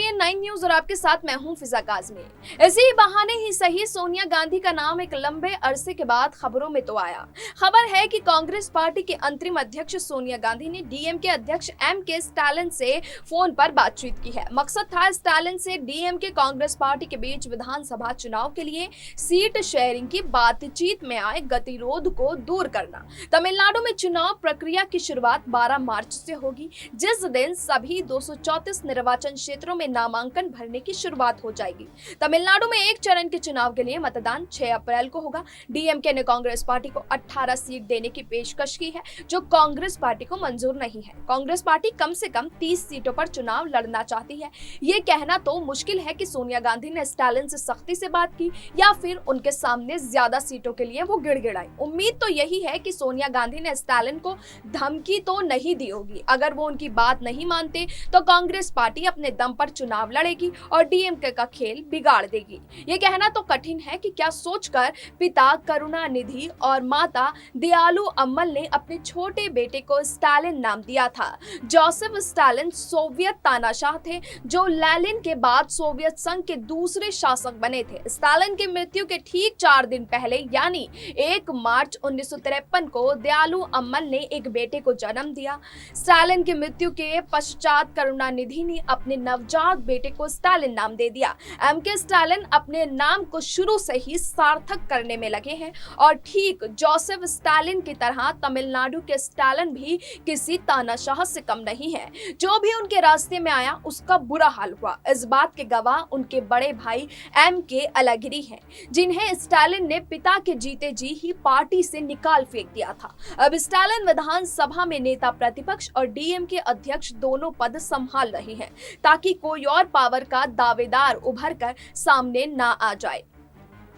SPN 9 news और आपके साथ मैं हूं फिजा काज़मी। इसी बहाने ही सही सोनिया गांधी का नाम एक लंबे अरसे के बाद खबरों में तो आया। खबर है कि कांग्रेस पार्टी के अंतरिम अध्यक्ष सोनिया गांधी ने डीएमके अध्यक्ष एमके स्टालिन से फोन पर बातचीत की है। मकसद था स्टालिन से डीएमके कांग्रेस पार्टी के बीच विधानसभा चुनाव के लिए सीट शेयरिंग की बातचीत में आए गतिरोध को दूर करना। तमिलनाडु में चुनाव प्रक्रिया की शुरुआत 12 मार्च से होगी, जिस दिन सभी 234 निर्वाचन क्षेत्रों में नामांकन भरने की शुरुआत हो जाएगी। तमिलनाडु में एक चरण के चुनाव के लिए मतदान 6 अप्रैल को होगा। डीएमके ने कांग्रेस पार्टी को 18 सीट देने की पेशकश की है, जो कांग्रेस पार्टी को मंजूर नहीं है। कांग्रेस पार्टी कम से कम 30 सीटों पर चुनाव लड़ना चाहती है। ये कहना तो मुश्किल है कि सोनिया गांधी ने स्टालिन से सख्ती से बात की या फिर उनके सामने ज्यादा सीटों के लिए वो गिड़गिड़ाई। उम्मीद तो यही है कि सोनिया गांधी ने स्टालिन को धमकी तो नहीं दी होगी। अगर वो उनकी बात नहीं मानते तो कांग्रेस पार्टी अपने दम पर चुनाव लड़ेगी और डीएमके का खेल बिगाड़ देगी। ये कहना तो कठिन है कि क्या सोचकर पिता करुणानिधि और माता दयालु अम्मल ने अपने छोटे बेटे को स्टालिन नाम दिया था। जोसेफ स्टालिन सोवियत तानाशाह थे, जो लेनिन के बाद सोवियत संघ के दूसरे शासक बने थे। स्टालिन की मृत्यु के ठीक 4 दिन पहले यानी 1 मार्च 1953 को दयालु अम्मल ने एक बेटे को जन्म दिया। स्टालिन की मृत्यु के पश्चात करुणानिधि ने अपने नवजात बेटे को स्टालिन नाम दे दिया। एमके स्टालिन अपने नाम को शुरू से ही सार्थक करने में लगे हैं और ठीक जोसेफ स्टालिन की तरह तमिलनाडु के स्टालिन भी किसी तानाशाह से कम नहीं है। जो भी उनके रास्ते में आया उसका बुरा हाल हुआ। इस बात के गवाह उनके बड़े भाई एमके अलगिरी हैं, जिन्हें स्टालिन ने पिता के जीते जी ही पार्टी से निकाल फेंक दिया था। अब स्टालिन विधानसभा में नेता प्रतिपक्ष और डीएमके अध्यक्ष दोनों पद संभाल रहे हैं, ताकि कोई और पावर का दावेदार उभर कर सामने ना आ जाए।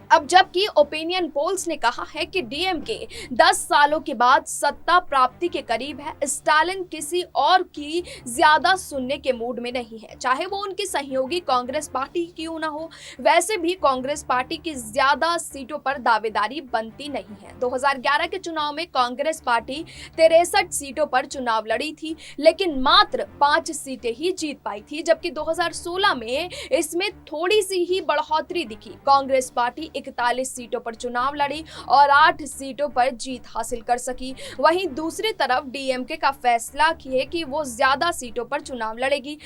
अब जबकि ओपिनियन पोल्स ने कहा है कि डीएमके 10 सालों के बाद सत्ता प्राप्ति के करीब है, स्टालिन किसी और की ज्यादा सुनने के मूड में नहीं है, चाहे वो उनकी सहयोगी कांग्रेस पार्टी क्यों ना हो। वैसे भी कांग्रेस पार्टी की ज्यादा सीटों पर दावेदारी बनती नहीं है। 2011 के चुनाव में कांग्रेस पार्टी 63 सीटों पर चुनाव लड़ी थी, लेकिन मात्र 5 सीटें ही जीत पाई थी, जबकि 2016 में इसमें थोड़ी सी ही बढ़ोतरी दिखी। कांग्रेस पार्टी 41 सीटों पर चुनाव लड़ी और 8 सीटों पर जीत हासिल कर सकी। वहीं दूसरी तरफ डीएमके का फैसला किया कि वो ज्यादा सीटों पर चुनाव लड़ेगी।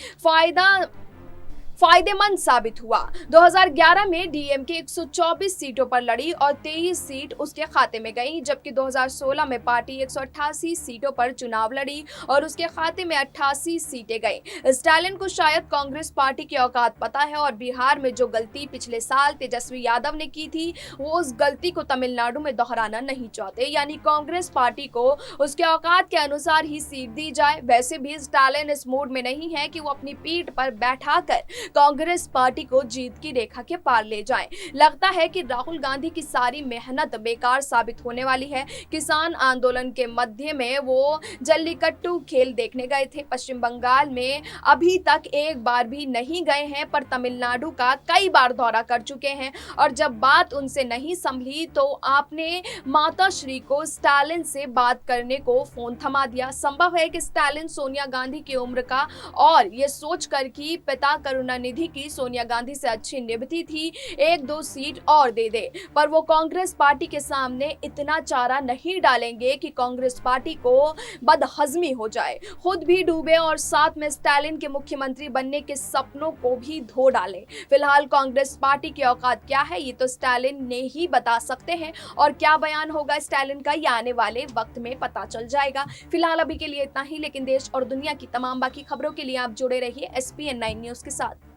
फायदेमंद साबित हुआ। 2011 में डीएमके 124 सीटों पर लड़ी और 23 सीट उसके खाते में गई, जबकि 2016 में पार्टी 188 सीटों पर चुनाव लड़ी और उसके खाते में 88 सीटें गई। स्टालिन को शायद कांग्रेस पार्टी की औकात पता है और बिहार में जो गलती पिछले साल तेजस्वी यादव ने की थी, वो उस गलती को तमिलनाडु में दोहराना नहीं चाहते, यानी कांग्रेस पार्टी को उसके औकात के अनुसार ही सीट दी जाए। वैसे भी स्टालिन इस मूड में नहीं है कि वो अपनी पीठ पर बैठाकर कांग्रेस पार्टी को जीत की रेखा के पार ले जाएं। लगता है कि राहुल गांधी की सारी मेहनत बेकार साबित होने वाली है। किसान आंदोलन के मध्य में वो जल्लीकट्टू खेल देखने गए थे। पश्चिम बंगाल में अभी तक एक बार भी नहीं गए हैं, पर तमिलनाडु का कई बार दौरा कर चुके हैं और जब बात उनसे नहीं संभली तो आपने माता श्री को स्टालिन से बात करने को फोन थमा दिया। संभव है कि स्टालिन सोनिया गांधी की उम्र का और ये सोचकर कि पिता करुणानिधि की सोनिया गांधी से अच्छी निभती थी, 1-2 सीट और दे दे, पर वो कांग्रेस पार्टी के सामने इतना चारा नहीं डालेंगे कि कांग्रेस पार्टी को बदहजमी हो जाए, खुद भी डूबे और साथ में स्टालिन के मुख्यमंत्री बनने के सपनों को भी धो डाले। फिलहाल कांग्रेस पार्टी की औकात क्या है ये तो स्टालिन ने ही बता सकते हैं और क्या बयान होगा स्टालिन का, ये आने वाले वक्त में पता चल जाएगा। फिलहाल अभी के लिए इतना ही, लेकिन देश और दुनिया की तमाम बाकी खबरों के लिए आप जुड़े रहिए SPN 9 न्यूज के साथ।